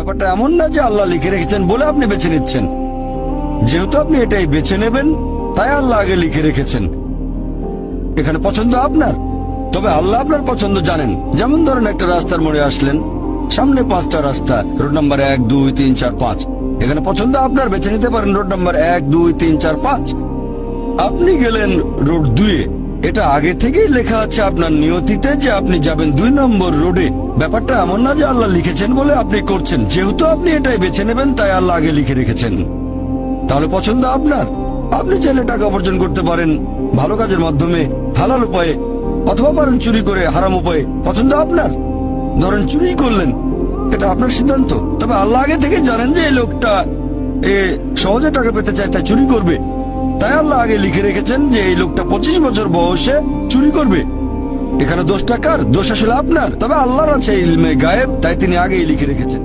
ব্যাপারটা এমন না যে আল্লাহ লিখে রেখেছেন বলে আপনি বেছে নিচ্ছেন। যেহেতু আপনি এটাই বেছে নেবেন, তাই আল্লাহ আগে লিখে রেখেছেন। এখানে পছন্দ আপনার, তবে আল্লাহ আপনার পছন্দ জানেন। যেমন ধরেন একটা রাস্তার মোড়ে আসলেন, সামনে 5টা রাস্তা, রোড নাম্বার 1, 2, 3, 4, 5। এখানে পছন্দ আপনার, বেছে নিতে পারেন রোড নাম্বার 1, 2, 3, 4, 5। আপনি গেলেন রোড 2-এ। এটা আগে থেকেই লেখা আছে আপনার নিয়তিতে যে আপনি যাবেন 2 নম্বর রোডে। ব্যাপারটা এমন না যে আল্লাহ লিখেছেন বলে আপনি করছেন। যেহেতু আপনি এটাই বেছে নেবেন, তাই আল্লাহ আগে লিখে রেখেছেন। তাহলে পছন্দ আপনার। আপনি চাইলে টাকা উপার্জন করতে পারেন ভালো কাজের মাধ্যমে, হালাল উপায়ে, অথবা পারেন চুরি করে হারাম উপায়ে। পছন্দ আপনার। ধরেন চুরি করলেন, এটা আপনার সিদ্ধান্ত। তবে আল্লাহ আগে থেকে জানেন যে এই লোকটা সহজে টাকা পেতে চায়, তাই চুরি করবে। তাই আল্লাহ আগে লিখে রেখেছেন যে এই লোকটা 25 বছর বয়সে চুরি করবে। এখানে দোষটা কার? দোষ আসলে আপনার। তবে আল্লাহর আছে ইলমে গায়েব, তাই তিনি আগেই লিখে রেখেছেন।